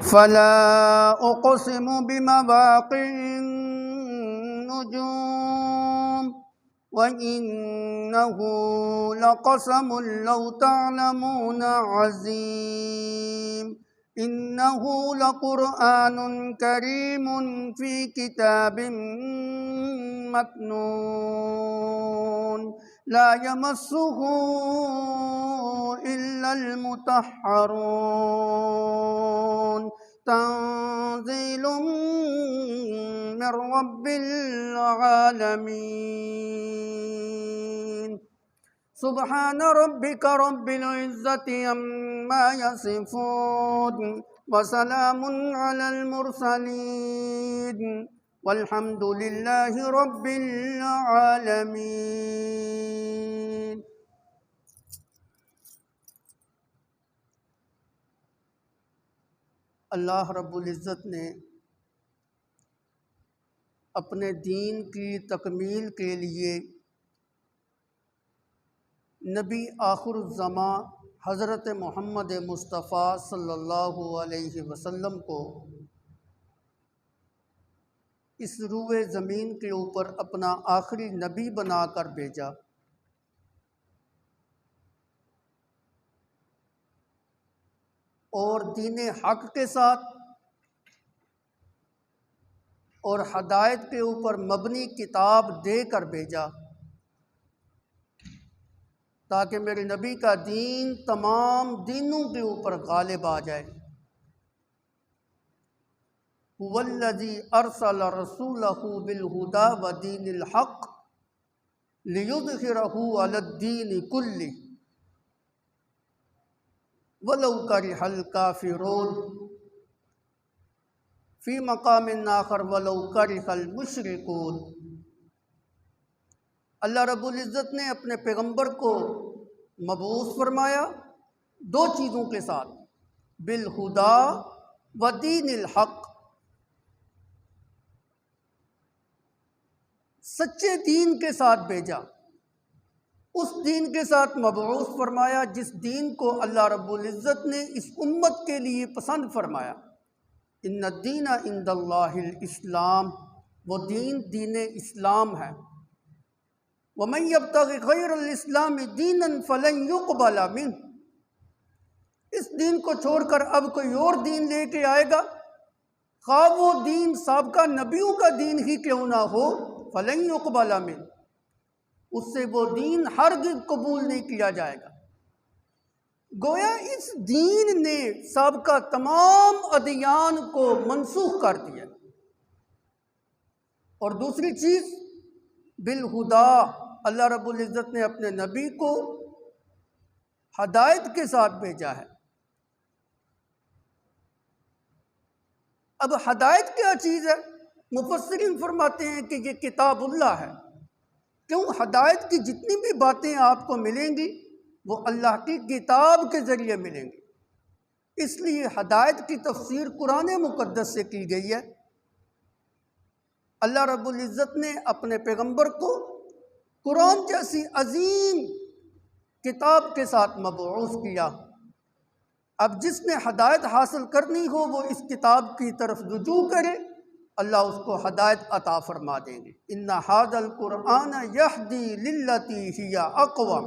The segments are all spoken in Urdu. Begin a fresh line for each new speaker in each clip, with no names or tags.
فلا اقسم بمواقع النجوم وإنه لقسم لو تعلمون عظيم إنه لقرآن كريم في كتاب مكنون لا يمسه إلا المطهرون تنزيل من رب العالمين سبحان ربك رب العزة عما يصفون وسلام على المرسلين والحمد لله رب العالمين۔ اللہ رب العزت نے اپنے دین کی تکمیل کے لیے نبی آخر الزماں حضرت محمد مصطفیٰ صلی اللہ علیہ وسلم کو اس روئے زمین کے اوپر اپنا آخری نبی بنا کر بھیجا۔ اور دین حق کے ساتھ اور ہدایت کے اوپر مبنی کتاب دے کر بھیجا تاکہ میرے نبی کا دین تمام دینوں کے اوپر غالب آ جائے۔ هو الذی ارسل رسولہ بالہدی ودین الحق لیظہرہ علی الدین کلہ وَلَوْ كَرِهَ الْكَافِرُونَ فی مقام آخر وَلَوْ كَرِهَ الْمُشْرِكُونَ۔ اللہ رب العزت نے اپنے پیغمبر کو مبعوث فرمایا دو چیزوں کے ساتھ، بالہدا و دین الحق، سچے دین کے ساتھ بھیجا، اس دین کے ساتھ مبعوث فرمایا جس دین کو اللہ رب العزت نے اس امت کے لیے پسند فرمایا۔ ان الدین عند اللہ الاسلام، وہ دین دین اسلام ہے۔ ومن یبتغ غیر الاسلام دینا فلن یقبل منہ، اس دین کو چھوڑ کر اب کوئی اور دین لے کے آئے گا، خواہ وہ دین سابقہ نبیوں کا دین ہی کیوں نہ ہو، فلن یقبل منہ، اس سے وہ دین ہرگز قبول نہیں کیا جائے گا۔ گویا اس دین نے سابقہ تمام ادیان کو منسوخ کر دیا۔ اور دوسری چیز بالہدا، اللہ رب العزت نے اپنے نبی کو ہدایت کے ساتھ بھیجا ہے۔ اب ہدایت کیا چیز ہے؟ مفسرین فرماتے ہیں کہ یہ کتاب اللہ ہے۔ کیوں؟ ہدایت کی جتنی بھی باتیں آپ کو ملیں گی وہ اللہ کی کتاب کے ذریعے ملیں گی، اس لیے ہدایت کی تفسیر قرآن مقدس سے کی گئی ہے۔ اللہ رب العزت نے اپنے پیغمبر کو قرآن جیسی عظیم کتاب کے ساتھ مبعوث کیا۔ اب جس نے ہدایت حاصل کرنی ہو وہ اس کتاب کی طرف رجوع کرے، اللہ اس کو ہدایت عطا فرما دیں گے۔ ان ھذا القرآن یہدی للتی ہی اقوم،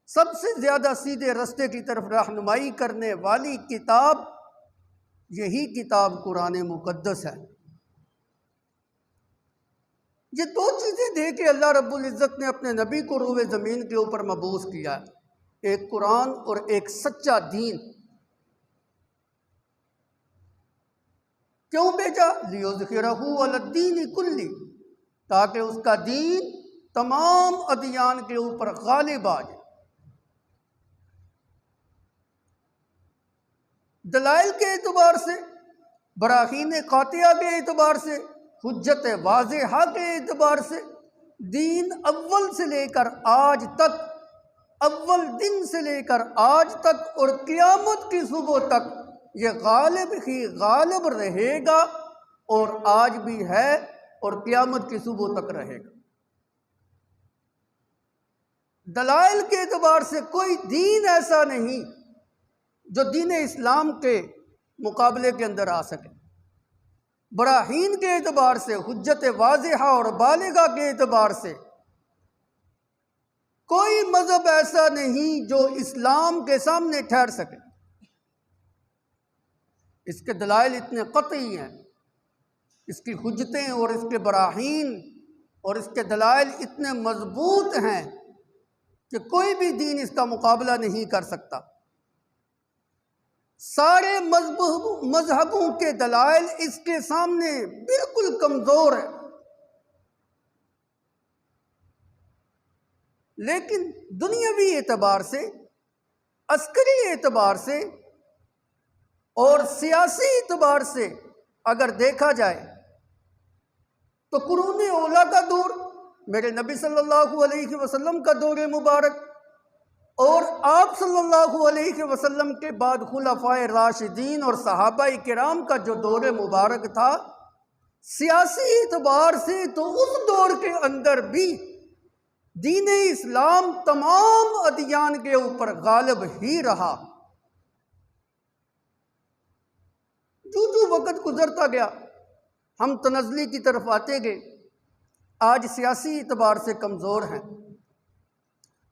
سب سے زیادہ سیدھے رستے کی طرف رہنمائی کرنے والی کتاب یہی کتاب قرآن مقدس ہے۔ یہ دو چیزیں دے کے اللہ رب العزت نے اپنے نبی کو روئے زمین کے اوپر مبعوث کیا، ایک قرآن اور ایک سچا دین۔ کیوں بھیجا؟ لیظہرہ علی الدین کلہ، تاکہ اس کا دین تمام ادیان کے اوپر غالب آ جائے۔ دلائل کے اعتبار سے، براہین قاطعہ کے اعتبار سے، حجت واضحہ کے اعتبار سے، دین اول سے لے کر آج تک، اول دن سے لے کر آج تک اور قیامت کی صبح تک یہ غالب ہی غالب رہے گا، اور آج بھی ہے اور قیامت کی صبح تک رہے گا۔ دلائل کے اعتبار سے کوئی دین ایسا نہیں جو دین اسلام کے مقابلے کے اندر آ سکے۔ براہین کے اعتبار سے، حجت واضحہ اور بالغہ کے اعتبار سے کوئی مذہب ایسا نہیں جو اسلام کے سامنے ٹھہر سکے۔ اس کے دلائل اتنے قطعی ہیں، اس کی حجتیں اور اس کے براہین اور اس کے دلائل اتنے مضبوط ہیں کہ کوئی بھی دین اس کا مقابلہ نہیں کر سکتا۔ سارے مذہبوں کے دلائل اس کے سامنے بالکل کمزور ہیں، لیکن دنیاوی اعتبار سے، عسکری اعتبار سے اور سیاسی اعتبار سے اگر دیکھا جائے تو قرون اولیٰ کا دور، میرے نبی صلی اللہ علیہ وسلم کا دور مبارک، اور آپ صلی اللہ علیہ وسلم کے بعد خلفائے راشدین اور صحابہ کرام کا جو دور مبارک تھا، سیاسی اعتبار سے تو اس دور کے اندر بھی دین اسلام تمام ادیان کے اوپر غالب ہی رہا۔ جو وقت گزرتا گیا ہم تنزلی کی طرف آتے گئے، آج سیاسی اعتبار سے کمزور ہیں،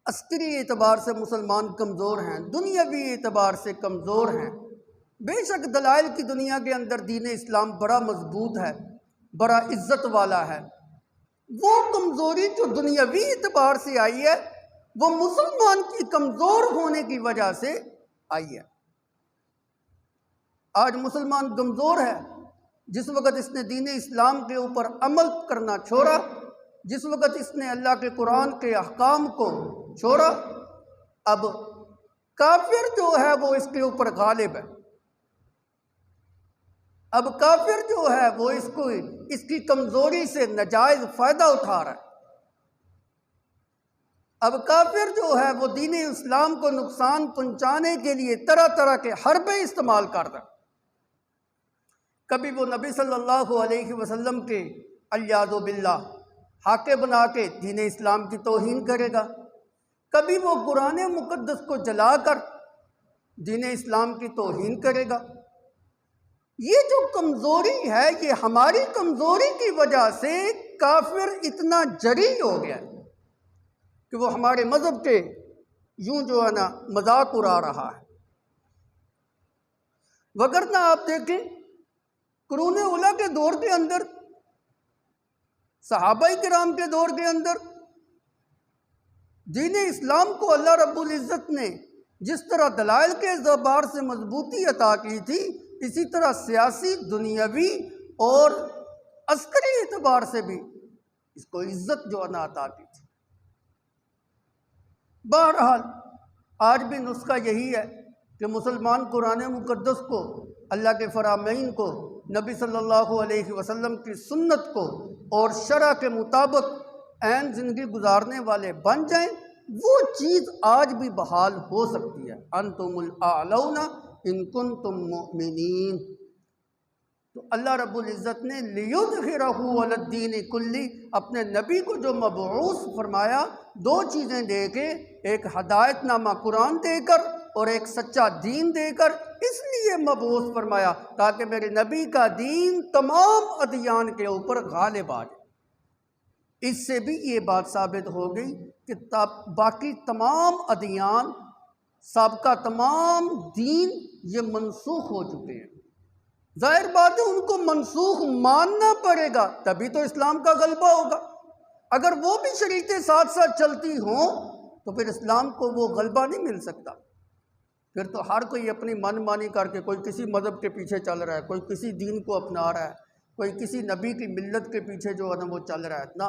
عسکری اعتبار سے مسلمان کمزور ہیں، دنیاوی اعتبار سے کمزور ہیں۔ بے شک دلائل کی دنیا کے اندر دین اسلام بڑا مضبوط ہے، بڑا عزت والا ہے۔ وہ کمزوری جو دنیاوی اعتبار سے آئی ہے وہ مسلمان کی کمزور ہونے کی وجہ سے آئی ہے۔ آج مسلمان کمزور ہے جس وقت اس نے دین اسلام کے اوپر عمل کرنا چھوڑا، جس وقت اس نے اللہ کے قرآن کے احکام کو چھوڑا، اب کافر جو ہے وہ اس کے اوپر غالب ہے۔ اب کافر جو ہے وہ اس کی کمزوری سے ناجائز فائدہ اٹھا رہا ہے۔ اب کافر جو ہے وہ دین اسلام کو نقصان پہنچانے کے لیے طرح طرح کے حربے استعمال کر رہا ہے۔ کبھی وہ نبی صلی اللہ علیہ وسلم کے الیاذ باللہ حاکم بنا کے دین اسلام کی توہین کرے گا، کبھی وہ قرآن مقدس کو جلا کر دین اسلام کی توہین کرے گا۔ یہ جو کمزوری ہے، یہ ہماری کمزوری کی وجہ سے کافر اتنا جری ہو گیا کہ وہ ہمارے مذہب کے یوں جو ہے نا مذاق اڑا رہا ہے۔ وگرنہ آپ دیکھیں قرون اولیٰ کے دور کے اندر، صحابہ کرام کے دور کے اندر دین اسلام کو اللہ رب العزت نے جس طرح دلائل کے اعتبار سے مضبوطی عطا کی تھی، اسی طرح سیاسی، دنیاوی اور عسکری اعتبار سے بھی اس کو عزت جو عطا کی تھی۔ بہرحال آج بھی نسخہ یہی ہے کہ مسلمان قرآن مقدس کو، اللہ کے فرامین کو، نبی صلی اللہ علیہ وسلم کی سنت کو اور شرع کے مطابق عین زندگی گزارنے والے بن جائیں، وہ چیز آج بھی بحال ہو سکتی ہے۔ انتم الاعلون ان کنتم مؤمنین۔ تو اللہ رب العزت نے لیظہرہ علی الدین کلی، اپنے نبی کو جو مبعوث فرمایا، دو چیزیں دے کے، ایک ہدایت نامہ قرآن دے کر اور ایک سچا دین دے کر، اس لیے مبعوث فرمایا تاکہ میرے نبی کا دین تمام ادیان کے اوپر غالب آ جائے۔ اس سے بھی یہ بات ثابت ہو گئی کہ باقی تمام ادیان، سابقہ تمام دین یہ منسوخ ہو چکے ہیں۔ ظاہر بات ہے ان کو منسوخ ماننا پڑے گا، تبھی تو اسلام کا غلبہ ہوگا۔ اگر وہ بھی شریعتیں ساتھ ساتھ چلتی ہوں تو پھر اسلام کو وہ غلبہ نہیں مل سکتا۔ پھر تو ہر کوئی اپنی من مانی کر کے، کوئی کسی مذہب کے پیچھے چل رہا ہے، کوئی کسی دین کو اپنا رہا ہے، کوئی کسی نبی کی ملت کے پیچھے جو ہے نا وہ چل رہا ہے۔ نہ،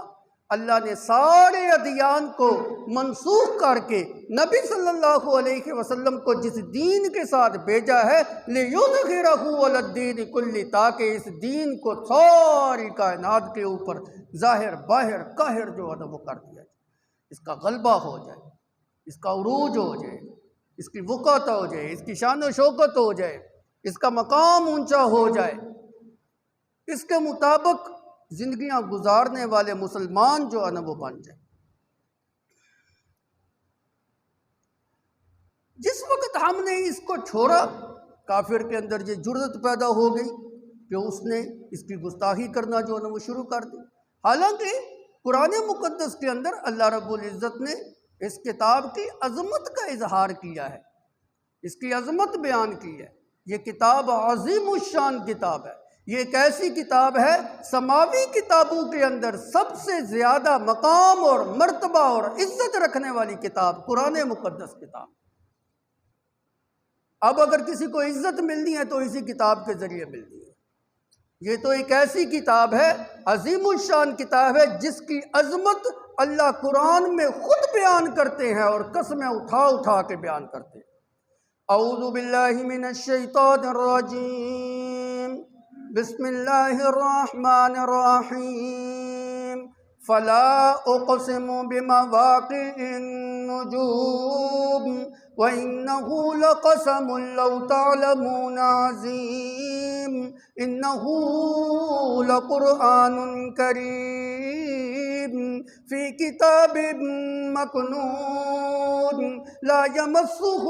اللہ نے سارے ادیان کو منسوخ کر کے نبی صلی اللہ علیہ وسلم کو جس دین کے ساتھ بھیجا ہے، لِيُظْهِرَهُ عَلَى الدِّينِ كُلِّهِ، تاکہ اس دین کو ساری کائنات کے اوپر ظاہر باہر قاہر جو ہے نا وہ کر دیا جائے، اس کا غلبہ ہو جائے، اس کا عروج ہو جائے، اس کی وقعت ہو جائے، اس کی شان و شوکت ہو جائے، اس کا مقام اونچا ہو جائے، اس کے مطابق زندگیاں گزارنے والے مسلمان جو ہے نا وہ بن جائیں۔ جس وقت ہم نے اس کو چھوڑا کافر کے اندر یہ جرأت پیدا ہو گئی کہ اس نے اس کی گستاخی کرنا جو ہے نا وہ شروع کر دی۔ حالانکہ قرآن مقدس کے اندر اللہ رب العزت نے اس کتاب کی عظمت کا اظہار کیا ہے، اس کی عظمت بیان کی ہے۔ یہ کتاب عظیم الشان کتاب ہے، یہ ایک ایسی کتاب ہے سماوی کتابوں کے اندر سب سے زیادہ مقام اور مرتبہ اور عزت رکھنے والی کتاب قرآن مقدس کتاب۔ اب اگر کسی کو عزت ملنی ہے تو اسی کتاب کے ذریعے ملنی ہے۔ یہ تو ایک ایسی کتاب ہے، عظیم الشان کتاب ہے، جس کی عظمت اللہ قرآن میں خود بیان کرتے ہیں اور قسمیں اٹھا اٹھا کے بیان کرتے ہیں۔ اعوذ باللہ من الشیطان الرجیم، بسم اللہ الرحمن الرحیم، فلا اقسم بمواقع النجوم وَإِنَّهُ لَقَسَمٌ لَوْ تَعْلَمُونَ عَظِيمٌ إِنَّهُ لَقُرْآنٌ كَرِيمٌ فِي كِتَابٍ مَّكْنُونٍ لَا يَمَسُّهُ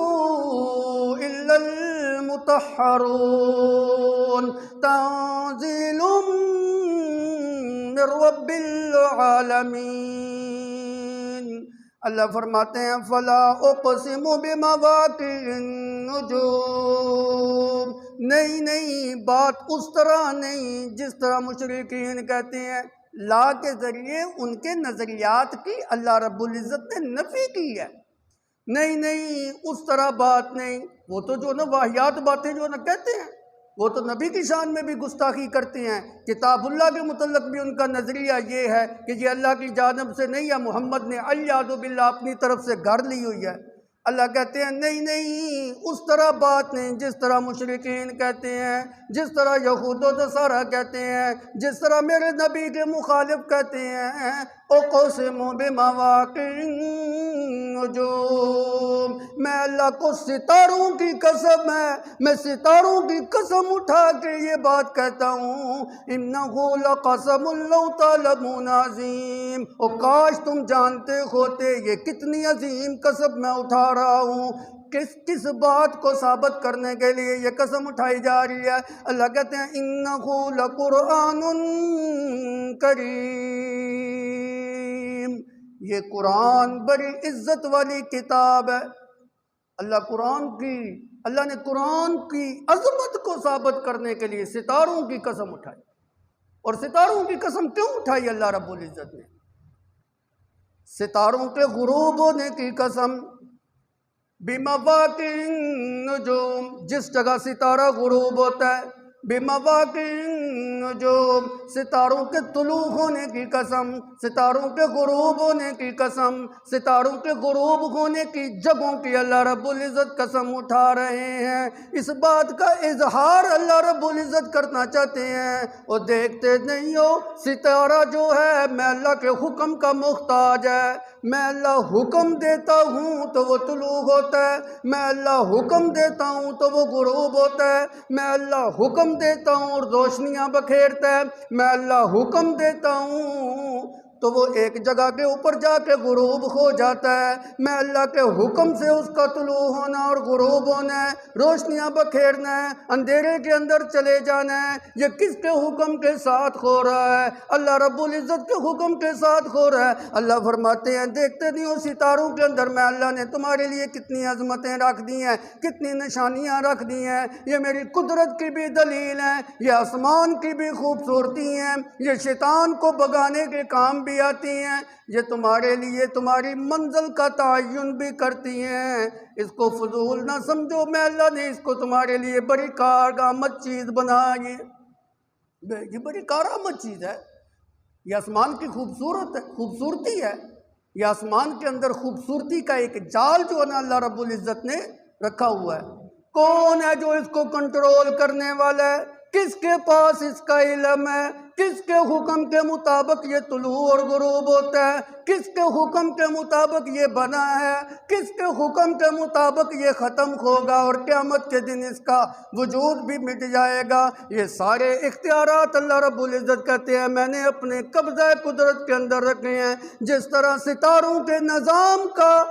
إِلَّا الْمُطَهَّرُونَ تَنزِيلٌ مِّن رَّبِّ الْعَالَمِينَ۔ اللہ فرماتے ہیں فلا اقسم بمواقع النجوم، نہیں بات اس طرح نہیں جس طرح مشرکین کہتے ہیں، لا کے ذریعے ان کے نظریات کی اللہ رب العزت نے نفی کی ہے۔ نہیں اس طرح بات نہیں، وہ تو جو نا واہیات باتیں جو نا کہتے ہیں، وہ تو نبی کی شان میں بھی گستاخی کرتے ہیں۔ کتاب اللہ کے متعلق بھی ان کا نظریہ یہ ہے کہ یہ اللہ کی جانب سے نہیں ہے، محمد نے الیاذ باللہ اپنی طرف سے گھڑ لی ہوئی ہے۔ اللہ کہتے ہیں نہیں اس طرح بات نہیں جس طرح مشرکین کہتے ہیں، جس طرح یہود و نصارہ کہتے ہیں، جس طرح میرے نبی کے مخالف کہتے ہیں۔ اقسم بمواقع النجوم، میں اللہ کو ستاروں کی قسم ہے، میں ستاروں کی قسم اٹھا کے یہ بات کہتا ہوں، انہ لقسم لو تعلمون عظیم، اور کاش تم جانتے ہوتے یہ کتنی عظیم قسم میں اٹھا رہا ہوں۔ کس بات کو ثابت کرنے کے لیے یہ قسم اٹھائی جا رہی ہے؟ اللہ کہتے ہیں انہ لقرآن کریم، یہ قرآن بڑی عزت والی کتاب ہے۔ اللہ نے قرآن کی عظمت کو ثابت کرنے کے لیے ستاروں کی قسم اٹھائی۔ اور ستاروں کی قسم کیوں اٹھائی اللہ رب العزت نے؟ ستاروں کے غروب ہونے کی قسم، بمواقع النجوم، جس جگہ ستارہ غروب ہوتا ہے، بمواقع النجوم، ستاروں کے طلوع ہونے کی قسم، ستاروں کے غروب ہونے کی قسم، ستاروں کے غروب ہونے کی جگہوں کی اللہ رب العزت قسم اٹھا رہے ہیں۔ اس بات کا اظہار اللہ رب العزت کرنا چاہتے ہیں، اور دیکھتے نہیں ہو ستارہ جو ہے میں اللہ کے حکم کا محتاج ہے، میں اللہ حکم دیتا ہوں تو وہ طلوع ہوتا ہے، میں اللہ حکم دیتا ہوں تو وہ غروب ہوتا ہے، میں اللہ حکم دیتا ہوں اور روشنیاں بکھیرتا ہے، میں اللہ حکم دیتا ہوں تو وہ ایک جگہ کے اوپر جا کے غروب ہو جاتا ہے۔ میں اللہ کے حکم سے اس کا طلوع ہونا اور غروب ہونا ہے، روشنیاں بکھیرنا ہے، اندھیرے کے اندر چلے جانا ہے، یہ کس کے حکم کے ساتھ ہو رہا ہے؟ اللہ رب العزت کے حکم کے ساتھ ہو رہا ہے۔ اللہ فرماتے ہیں دیکھتے نہیں ہو ستاروں کے اندر میں اللہ نے تمہارے لیے کتنی عظمتیں رکھ دی ہیں، کتنی نشانیاں رکھ دی ہیں، یہ میری قدرت کی بھی دلیل ہیں، یہ آسمان کی بھی خوبصورتی ہیں، یہ شیطان کو بگانے کے کام بھی آتی ہیں، یہ تمہارے لیے تمہاری منزل کا تعین بھی کرتی ہیں۔ اس کو فضول نہ سمجھو، میں اللہ نے اس کو تمہارے لیے بڑی کارآمد چیز بنائی، یہ بڑی کارآمد چیز ہے۔ یہ آسمان کی خوبصورتی ہے، یہ آسمان کے اندر خوبصورتی کا ایک جال جو ہے نا اللہ رب العزت نے رکھا ہوا ہے۔ کون ہے جو اس کو کنٹرول کرنے والا ہے؟ کس کے پاس اس کا علم ہے؟ کس کے حکم کے مطابق یہ طلوع اور غروب ہوتا ہے؟ کس کے حکم کے مطابق یہ بنا ہے؟ کس کے حکم کے مطابق یہ ختم ہوگا اور قیامت کے دن اس کا وجود بھی مٹ جائے گا؟ یہ سارے اختیارات اللہ رب العزت کہتے ہیں میں نے اپنے قبضہ قدرت کے اندر رکھے ہیں۔ جس طرح ستاروں کے نظام کا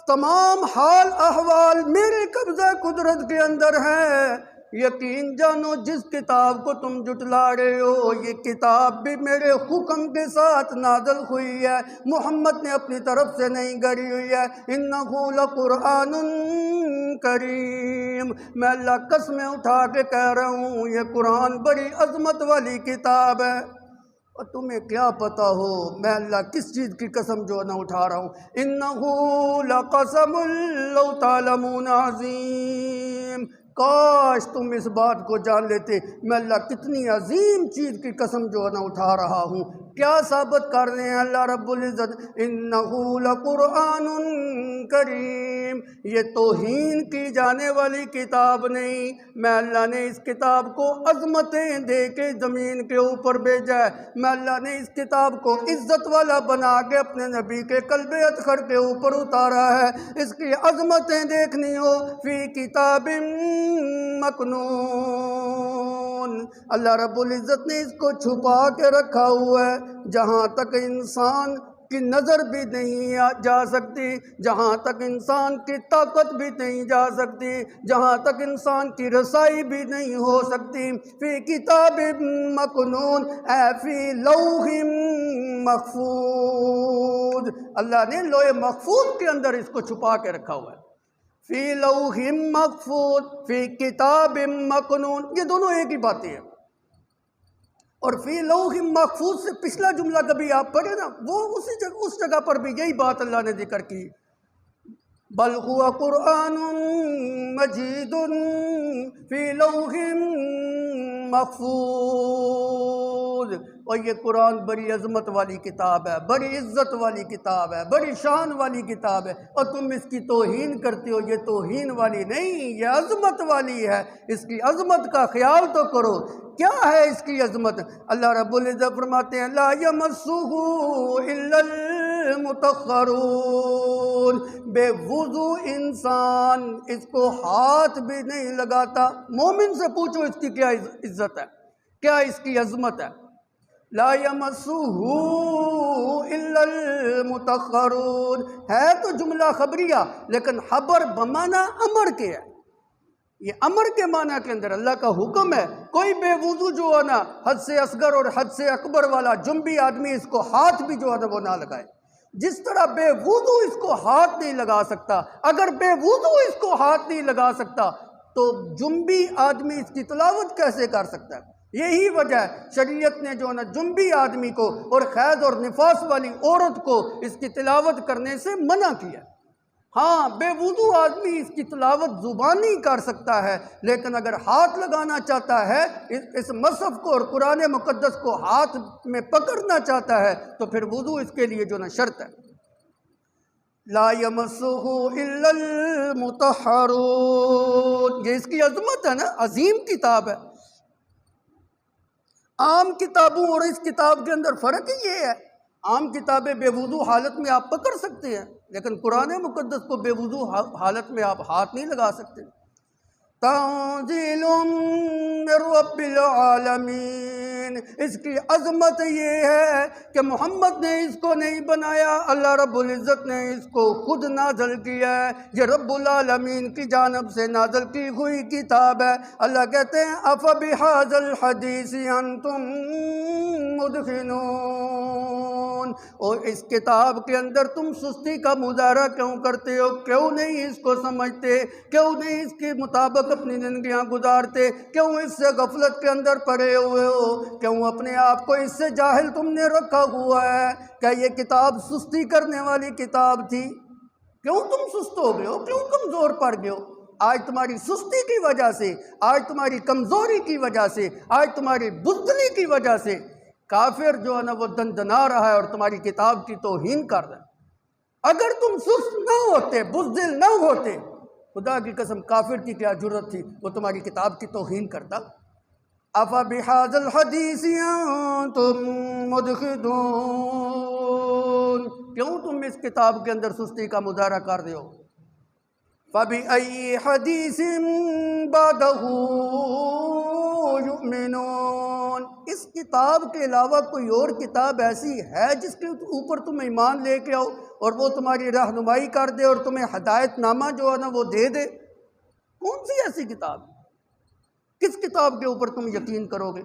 تمام حال احوال میرے قبضہ قدرت کے اندر ہے، یقین جانو جس کتاب کو تم جھٹلا رہے ہو یہ کتاب بھی میرے حکم کے ساتھ نازل ہوئی ہے، محمد نے اپنی طرف سے نہیں گڑھی ہوئی ہے۔ انہ لقرآن کریم، میں اللہ قسمیں اٹھا کے کہہ رہا ہوں یہ قرآن بڑی عظمت والی کتاب ہے۔ اور تمہیں کیا پتا ہو میں اللہ کس چیز کی قسم جو نہ اٹھا رہا ہوں۔ انہ لقسم لو تعلمون عظیم، کاش تم اس بات کو جان لیتے میں اللہ کتنی عظیم چیز کی قسم جو نہ اٹھا رہا ہوں۔ کیا ثابت کر رہے ہیں اللہ رب العزت؟ انہ لقرآن کریم، یہ توہین کی جانے والی کتاب نہیں، میں اللہ نے اس کتاب کو عظمتیں دے کے زمین کے اوپر بھیجا ہے، میں اللہ نے اس کتاب کو عزت والا بنا کے اپنے نبی کے قلب اطہر کے اوپر اتارا ہے۔ اس کی عظمتیں دیکھنی ہو فی کتاب مکنون، اللہ رب العزت نے اس کو چھپا کے رکھا ہوا ہے جہاں تک انسان کی نظر بھی نہیں جا سکتی، جہاں تک انسان کی طاقت بھی نہیں جا سکتی، جہاں تک انسان کی رسائی بھی نہیں ہو سکتی۔ فی کتاب مکنون، اے فی لوح محفوظ، اللہ نے لوح محفوظ کے اندر اس کو چھپا کے رکھا ہوا ہے۔ فی لوح محفوظ فی کتاب مکنون، یہ دونوں ایک ہی باتیں ہیں۔ اور فی لوح محفوظ سے پچھلا جملہ کبھی آپ پڑھیں نا، وہ اس جگہ پر بھی یہی بات اللہ نے ذکر کی، بل هو قرآن مجید فی لوح محفوظ، اور یہ قرآن بڑی عظمت والی کتاب ہے، بڑی عزت والی کتاب ہے، بڑی شان والی کتاب ہے، اور تم اس کی توہین کرتے ہو۔ یہ توہین والی نہیں، یہ عظمت والی ہے، اس کی عظمت کا خیال تو کرو۔ کیا ہے اس کی عظمت؟ اللہ رب العزت فرماتے ہیں لا یمسہ الا المطہرون، بے وضو انسان اس کو ہاتھ بھی نہیں لگاتا۔ مومن سے پوچھو اس کی کیا عزت ہے، کیا اس کی عظمت ہے۔ لا یمسہ الا المطہرون ہے تو جملہ خبریہ، لیکن خبر بمعنی امر کے ہے۔ یہ امر کے معنی کے اندر اللہ کا حکم ہے، کوئی بے وضو جو ہے نا، حد سے اصغر اور حد سے اکبر والا جنبی آدمی اس کو ہاتھ بھی جو ہے نا وہ نہ لگائے۔ جس طرح بے وضو اس کو ہاتھ نہیں لگا سکتا، اگر بے وضو اس کو ہاتھ نہیں لگا سکتا تو جنبی آدمی اس کی تلاوت کیسے کر سکتا ہے؟ یہی وجہ ہے شریعت نے جو ہے نا جنبی آدمی کو اور حیض اور نفاس والی عورت کو اس کی تلاوت کرنے سے منع کیا۔ ہاں بے وضو آدمی اس کی تلاوت زبانی کر سکتا ہے، لیکن اگر ہاتھ لگانا چاہتا ہے، اس مصحف کو اور قرآن مقدس کو ہاتھ میں پکڑنا چاہتا ہے تو پھر وضو اس کے لیے جو نا شرط ہے۔ لا یمسہ الا المطہرون، یہ اس کی عظمت ہے نا، عظیم کتاب ہے۔ عام کتابوں اور اس کتاب کے اندر فرق ہی یہ ہے، عام کتابیں بے وضو حالت میں آپ پکڑ سکتے ہیں، لیکن قرآن مقدس کو بے وضو حالت میں آپ ہاتھ نہیں لگا سکتے۔ تنزیل من رب العالمین، اس کی عظمت یہ ہے کہ محمد نے اس کو نہیں بنایا، اللہ رب العزت نے اس کو خود نازل کیا ہے، یہ رب العالمین کی جانب سے نازل کی ہوئی کتاب ہے۔ اللہ کہتے ہیں افبہذا الحدیث انتم مدہنون، اور اس کتاب کے اندر تم سستی کا مظاہرہ کیوں کرتے ہو؟ کیوں نہیں اس کو سمجھتے؟ کیوں نہیں اس کے مطابق اپنی زندگیاں گزارتے؟ کیوں اس سے غفلت کے اندر پڑے ہوئے ہو؟ کیوں اپنے آپ کو اس سے جاہل تم نے رکھا ہوا ہے؟ کیا یہ کتاب سستی کرنے والی کتاب تھی؟ کیوں تم سست ہو گئے ہو؟ کیوں کمزور پڑ گئے ہو؟ آج تمہاری سستی کی وجہ سے، آج تمہاری کمزوری کی وجہ سے، آج تمہاری بزدلی کی وجہ سے کافر جو ہے نا وہ دندنا رہا ہے اور تمہاری کتاب کی توہین کر رہا ہے۔ اگر تم سست نہ ہوتے، بزدل نہ ہوتے، خدا کی قسم کافر کی کیا جرت تھی وہ تمہاری کتاب کی توہین کرتا۔ افبہذا الحدیث انتم مدہنون، کیوں تم اس کتاب کے اندر سستی کا مظاہرہ کر رہے ہو؟ فَبِأَيِّ حَدِيثٍ بَعْدَهُ يُؤْمِنُونَ، اس کتاب کے علاوہ کوئی اور کتاب ایسی ہے جس کے اوپر تم ایمان لے کے آؤ اور وہ تمہاری رہنمائی کر دے اور تمہیں ہدایت نامہ جو ہے نا وہ دے دے؟ کون سی ایسی کتاب؟ کس کتاب کے اوپر تم یقین کرو گے؟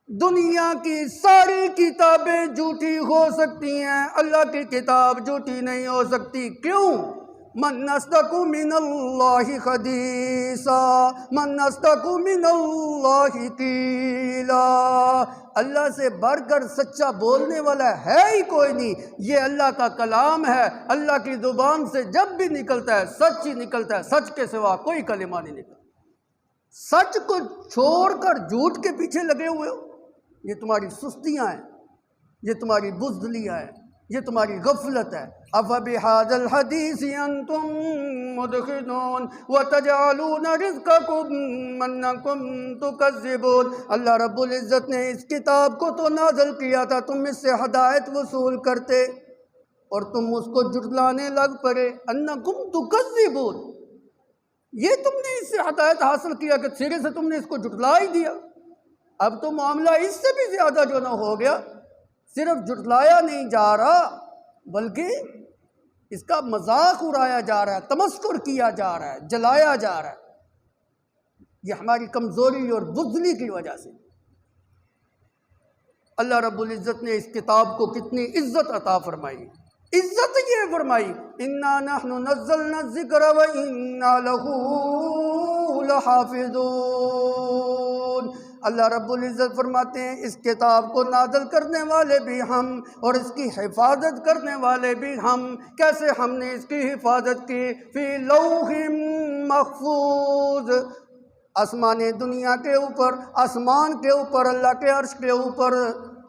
دنیا کی ساری کتابیں جھوٹی ہو سکتی ہیں، اللہ کی کتاب جھوٹی نہیں ہو سکتی۔ کیوں؟ من اصدق من اللہ حدیثا، من اصدق من اللہ قیلا۔ اللہ سے بڑھ کر سچا بولنے والا ہے ہی کوئی نہیں۔ یہ اللہ کا کلام ہے، اللہ کی زبان سے جب بھی نکلتا ہے سچ ہی نکلتا ہے، سچ کے سوا کوئی کلمہ نہیں نکلتا۔ سچ کو چھوڑ کر جھوٹ کے پیچھے لگے ہوئے ہو، یہ تمہاری سستیاں ہیں، یہ تمہاری بزدلیاں ہیں، یہ تمہاری غفلت ہے۔ أَفَبِهَذَا الْحَدِيثِ أَنْتُمْ مُدْخِنُونَ وَتَجْعَلُونَ رِزْقَكُمْ أَنَّكُمْ تُكَذِّبُونَ۔ اللہ رب العزت نے اس کتاب کو تو نازل کیا تھا، تم اس سے ہدایت وصول کرتے اور تم اس کو جھٹلانے لگ پڑے۔ أَنَّكُمْ تُكَذِّبُونَ، یہ تم نے اس سے ہدایت حاصل کیا کہ سرے سے تم نے اس کو جھٹلا ہی دیا۔ اب تو معاملہ اس سے بھی زیادہ جو نہ ہو گیا، صرف جھٹلایا نہیں جا رہا بلکہ اس کا مذاق اڑایا جا رہا ہے، تمسخر کیا جا رہا ہے، جلایا جا رہا ہے۔ یہ ہماری کمزوری اور بزدلی کی وجہ سے۔ اللہ رب العزت نے اس کتاب کو کتنی عزت عطا فرمائی، عزت یہ فرمائی اِنَّا نَحْنُ نَزَّلْنَا الذِّكْرَ وَإِنَّا لَهُ لَحَافِظُونَ۔ اللہ رب العزت فرماتے ہیں اس کتاب کو نازل کرنے والے بھی ہم اور اس کی حفاظت کرنے والے بھی ہم۔ کیسے ہم نے اس کی حفاظت کی؟ فی لوح محفوظ، آسمان دنیا کے اوپر، آسمان کے اوپر، اللہ کے عرش کے اوپر،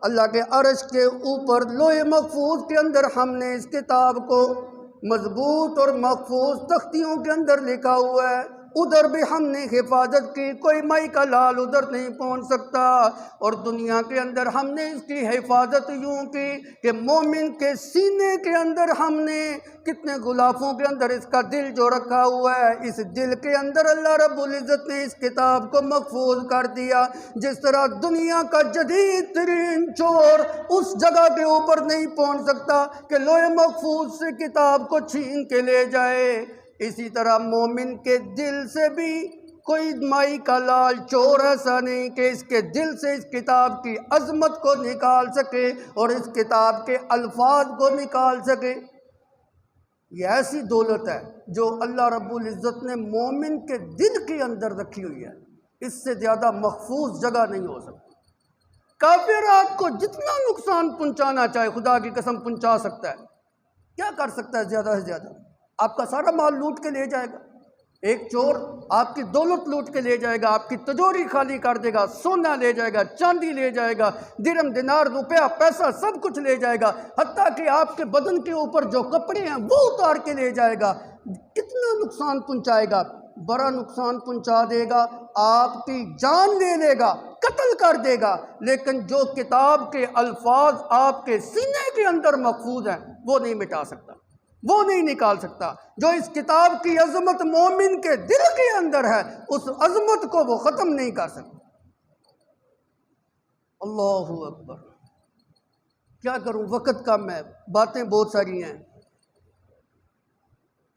اللہ کے عرش کے اوپر لوح محفوظ کے اندر ہم نے اس کتاب کو مضبوط اور محفوظ تختیوں کے اندر لکھا ہوا ہے۔ ادھر بھی ہم نے حفاظت کی، کوئی مائی کا لال ادھر نہیں پہنچ سکتا۔ اور دنیا کے اندر ہم نے اس کی حفاظت یوں کی کہ مومن کے سینے کے اندر ہم نے کتنے غلافوں کے اندر اس کا دل جو رکھا ہوا ہے، اس دل کے اندر اللہ رب العزت نے اس کتاب کو محفوظ کر دیا۔ جس طرح دنیا کا جدید ترین چور اس جگہ کے اوپر نہیں پہنچ سکتا کہ لوح محفوظ سے کتاب کو چھین کے لے جائے، اسی طرح مومن کے دل سے بھی کوئی مائی کا لال چور ایسا نہیں کہ اس کے دل سے اس کتاب کی عظمت کو نکال سکے اور اس کتاب کے الفاظ کو نکال سکے۔ یہ ایسی دولت ہے جو اللہ رب العزت نے مومن کے دل کے اندر رکھی ہوئی ہے، اس سے زیادہ محفوظ جگہ نہیں ہو سکتی۔ کافر آپ کو جتنا نقصان پہنچانا چاہے خدا کی قسم پہنچا سکتا ہے، کیا کر سکتا ہے؟ زیادہ سے زیادہ آپ کا سارا مال لوٹ کے لے جائے گا۔ ایک چور آپ کی دولت لوٹ کے لے جائے گا، آپ کی تجوری خالی کر دے گا، سونا لے جائے گا، چاندی لے جائے گا، درہم دینار روپیہ پیسہ سب کچھ لے جائے گا، حتیٰ کہ آپ کے بدن کے اوپر جو کپڑے ہیں وہ اتار کے لے جائے گا۔ کتنا نقصان پہنچائے گا؟ بڑا نقصان پہنچا دے گا، آپ کی جان لے لے گا، قتل کر دے گا، لیکن جو کتاب کے الفاظ آپ کے سینے کے اندر محفوظ ہیں وہ نہیں مٹا سکتا، وہ نہیں نکال سکتا۔ جو اس کتاب کی عظمت مومن کے دل کے اندر ہے، اس عظمت کو وہ ختم نہیں کر سکتا۔ اللہ اکبر! کیا کروں، وقت کم ہے، باتیں بہت ساری ہیں۔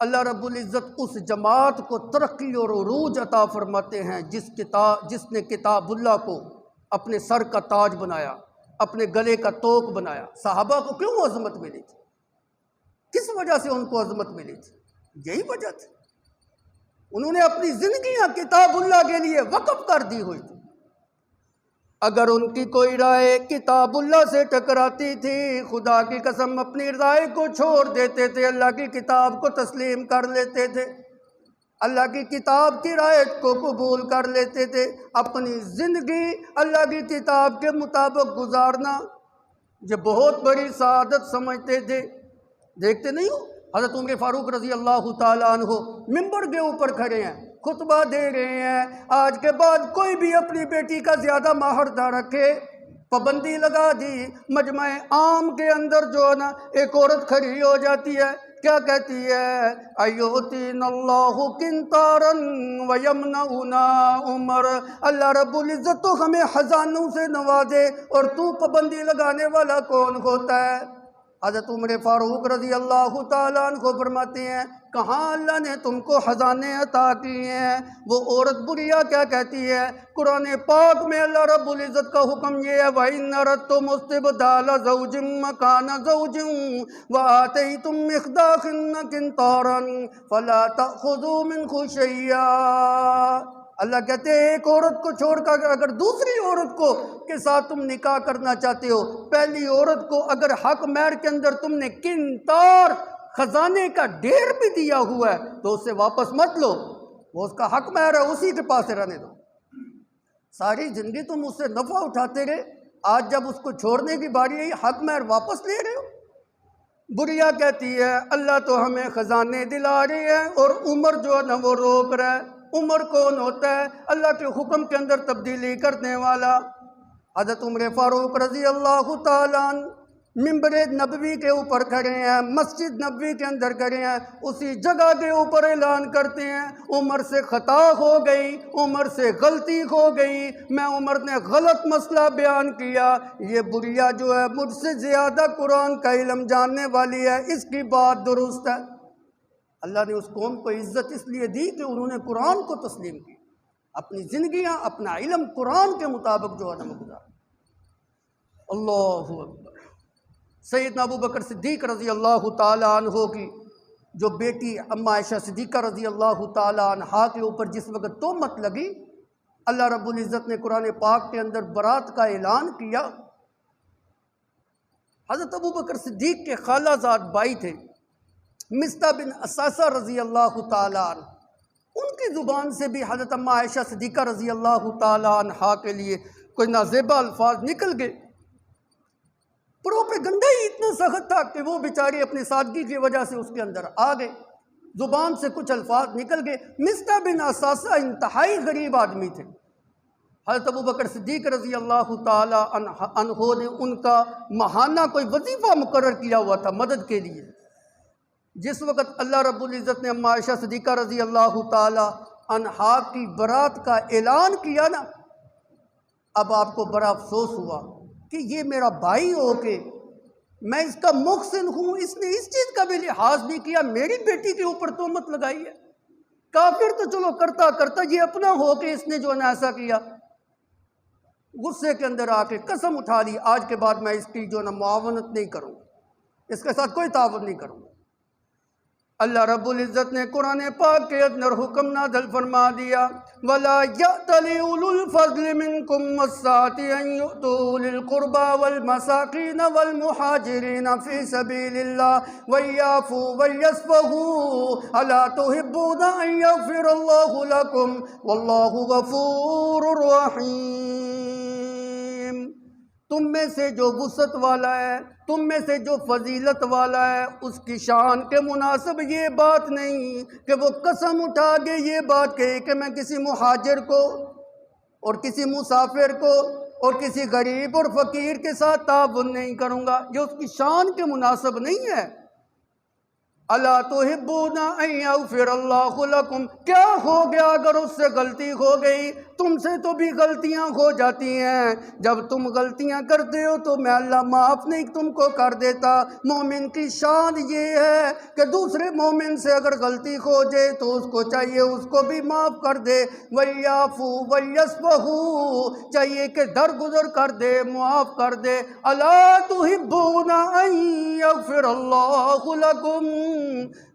اللہ رب العزت اس جماعت کو ترقی اور عروج عطا فرماتے ہیں جس نے کتاب اللہ کو اپنے سر کا تاج بنایا، اپنے گلے کا توق بنایا۔ صحابہ کو کیوں عظمت ملی تھی؟ کس وجہ سے ان کو عظمت ملی تھی؟ یہی وجہ تھی، انہوں نے اپنی زندگیاں کتاب اللہ کے لیے وقف کر دی ہوئی تھی۔ اگر ان کی کوئی رائے کتاب اللہ سے ٹکراتی تھی، خدا کی قسم اپنی رائے کو چھوڑ دیتے تھے، اللہ کی کتاب کو تسلیم کر لیتے تھے، اللہ کی کتاب کی رائے کو قبول کر لیتے تھے۔ اپنی زندگی اللہ کی کتاب کے مطابق گزارنا یہ بہت بڑی سعادت سمجھتے تھے۔ دیکھتے نہیں ہو حضرت عمر فاروق رضی اللہ تعالیٰ عنہ ممبر کے اوپر کھڑے ہیں، خطبہ دے رہے ہیں، آج کے بعد کوئی بھی اپنی بیٹی کا زیادہ مہر نہ رکھے، پابندی لگا دی۔ مجمع عام کے اندر جو ہے نا ایک عورت کھڑی ہو جاتی ہے، کیا کہتی ہے؟ ایوتین اللہ قنطارا ویمنعنا عمر، اللہ رب العزت تو ہمیں خزانوں سے نوازے اور تو پابندی لگانے والا کون ہوتا ہے؟ حضرت عمر فاروق رضی اللہ تعالیٰ عنہ کو فرماتے ہیں کہاں اللہ نے تم کو خزانے عطا کیے ہیں؟ وہ عورت بریہ کیا کہتی ہے؟ قرآن پاک میں اللہ رب العزت کا حکم یہ ہے وَإِنَّ أَرَدتُّمُ اسْتِبْدَالَ زَوْجٍ مَّكَانَ زَوْجٍ وَآتَيْتُم إِحْدَاهُنَّ قِنطَارًا فَلَا تَأْخُذُوا مِنْهُ شَيْئًا۔ اللہ کہتے ہیں ایک عورت کو چھوڑ کر اگر دوسری عورت کو کے ساتھ تم نکاح کرنا چاہتے ہو، پہلی عورت کو اگر حق مہر کے اندر تم نے قنطار خزانے کا ڈھیر بھی دیا ہوا ہے تو اسے واپس مت لو، وہ اس کا حق مہر ہے، اسی کے پاس رہنے دو۔ ساری زندگی تم اس سے نفع اٹھاتے رہے، آج جب اس کو چھوڑنے کی باری آئی حق مہر واپس لے رہے ہو۔ بریہ کہتی ہے اللہ تو ہمیں خزانے دلا رہے ہیں اور عمر جو ہے نا وہ روک رہا ہے۔ عمر کون ہوتا ہے؟ اللہ کے حکم کے اندر تبدیلی کرنے والا۔ حضرت عمر فاروق رضی اللہ تعالیٰ عنہ منبر نبوی کے اوپر کھڑے ہیں، مسجد نبوی کے اندر کھڑے ہیں، اسی جگہ کے اوپر اعلان کرتے ہیں عمر سے خطا ہو گئی، عمر سے غلطی ہو گئی، میں عمر نے غلط مسئلہ بیان کیا، یہ بریہ جو ہے مجھ سے زیادہ قرآن کا علم جاننے والی ہے، اس کی بات درست ہے۔ اللہ نے اس قوم کو عزت اس لیے دی کہ انہوں نے قرآن کو تسلیم کی، اپنی زندگیاں اپنا علم قرآن کے مطابق جو ہے نا گزارا۔ اللہ اکبر۔ سیدنا ابو بکر صدیق رضی اللہ تعالیٰ عنہ کی جو بیٹی اما عائشہ صدیقہ رضی اللہ تعالیٰ عنہا کے اوپر جس وقت تہمت لگی، اللہ رب العزت نے قرآن پاک کے اندر برات کا اعلان کیا۔ حضرت ابو بکر صدیق کے خالہ زاد بھائی تھے مصطح بن اساسہ رضی اللہ تعالیٰ عنہ، ان کی زبان سے بھی حضرت اما عائشہ صدیقہ رضی اللہ تعالیٰ عنہا کے لیے کوئی نازیبہ الفاظ نکل گئے۔ پروپیگنڈا ہی اتنا سخت تھا کہ وہ بیچاری اپنی سادگی کی وجہ سے اس کے اندر آ گئے، زبان سے کچھ الفاظ نکل گئے۔ مصطح بن اساسہ انتہائی غریب آدمی تھے، حضرت ابو بکر صدیق رضی اللہ تعالیٰ عنہ نے ان کا ماہانہ کوئی وظیفہ مقرر کیا ہوا تھا مدد کے لیے۔ جس وقت اللہ رب العزت نے اما عائشہ صدیقہ رضی اللہ تعالیٰ عنہا کی برات کا اعلان کیا نا، اب آپ کو بڑا افسوس ہوا کہ یہ میرا بھائی ہو کے میں اس کا محسن ہوں، اس نے اس چیز کا بھی لحاظ نہیں کیا، میری بیٹی کے اوپر تہمت لگائی ہے۔ کافر تو چلو کرتا کرتا، یہ اپنا ہو کے اس نے جو ہے نا ایسا کیا۔ غصے کے اندر آ کے قسم اٹھا لی آج کے بعد میں اس کی جو ہے نا معاونت نہیں کروں، اس کے ساتھ کوئی تعاون نہیں کروں۔ اللہ رب العزت نے قرآن پاک کے اندر حکم نازل فرما دیا وَلَا يَأْتَلِ أُولُو الْفَضْلِ مِنْكُمْ وَالسَّعَةِ أَنْ يُؤْتُوا أُولِي الْقُرْبَى وَالْمَسَاكِينَ وَالْمُهَاجِرِينَ فِي سَبِيلِ اللَّهِ وَلْيَعْفُوا وَلْيَصْفَحُوا أَلَا تُحِبُّونَ أَنْ يَغْفِرَ اللَّهُ لَكُمْ وَاللَّهُ غَفُورٌ رَحِيمٌ۔ تم میں سے جو وسعت والا ہے، تم میں سے جو فضیلت والا ہے، اس کی شان کے مناسب یہ بات نہیں کہ وہ قسم اٹھا کے یہ بات کہے کہ میں کسی مہاجر کو اور کسی مسافر کو اور کسی غریب اور فقیر کے ساتھ تعاون نہیں کروں گا، یہ اس کی شان کے مناسب نہیں ہے۔ الا تحبون ان یغفر اللہ لکم، کیا ہو گیا اگر اس سے غلطی ہو گئی؟ تم سے تو بھی غلطیاں ہو جاتی ہیں، جب تم غلطیاں کرتے ہو تو میں اللہ معاف نہیں تم کو کر دیتا۔ مومن کی شان یہ ہے کہ دوسرے مومن سے اگر غلطی ہو جائے تو اس کو چاہیے اس کو بھی معاف کر دے، وَلْيَعْفُوا وَلْيَصْفَحُوا، چاہیے کہ درگزر کر دے، معاف کر دے۔ الا تحبون ان یغفر اللہ لکم،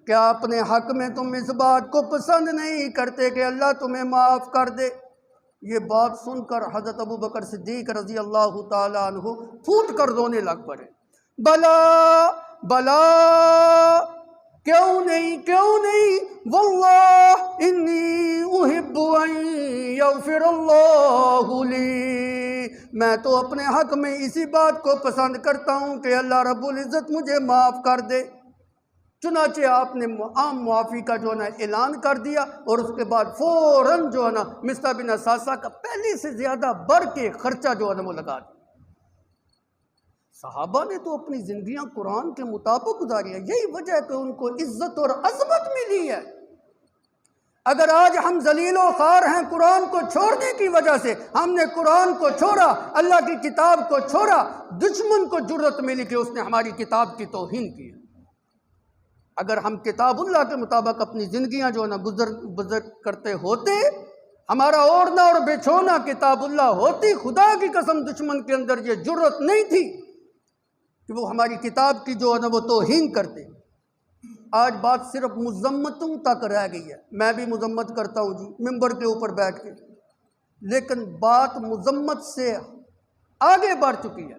کیا اپنے حق میں تم اس بات کو پسند نہیں کرتے کہ اللہ تمہیں معاف کر دے؟ یہ بات سن کر حضرت ابو بکر صدیق رضی اللہ تعالیٰ عنہ پھوٹ کر رونے لگ پڑے۔ بلا بلا، کیوں نہیں واللہ انی احب ان یغفر اللہ لی، میں تو اپنے حق میں اسی بات کو پسند کرتا ہوں کہ اللہ رب العزت مجھے معاف کر دے۔ چنانچہ آپ نے عام معافی کا جو ہے نا اعلان کر دیا، اور اس کے بعد فوراً جو ہے نا مصطح بن اساسہ کا پہلے سے زیادہ بڑھ کے خرچہ جو ہے نا وہ لگا دیا۔ صحابہ نے تو اپنی زندگیاں قرآن کے مطابق گزاری ہے، یہی وجہ ہے کہ ان کو عزت اور عظمت ملی ہے۔ اگر آج ہم ذلیل و خوار ہیں قرآن کو چھوڑنے کی وجہ سے، ہم نے قرآن کو چھوڑا، اللہ کی کتاب کو چھوڑا، دشمن کو جرأت ملی کہ اس نے ہماری کتاب کی توہین کی۔ اگر ہم کتاب اللہ کے مطابق اپنی زندگیاں جو ہے نا بسر کرتے ہوتے، ہمارا اوڑھنا اور بچھونا کتاب اللہ ہوتی، خدا کی قسم دشمن کے اندر یہ جرأت نہیں تھی کہ وہ ہماری کتاب کی جو ہے نا وہ توہین کرتے۔ آج بات صرف مذمتوں تک رہ گئی ہے، میں بھی مذمت کرتا ہوں جی ممبر کے اوپر بیٹھ کے، لیکن بات مذمت سے آگے بڑھ چکی ہے۔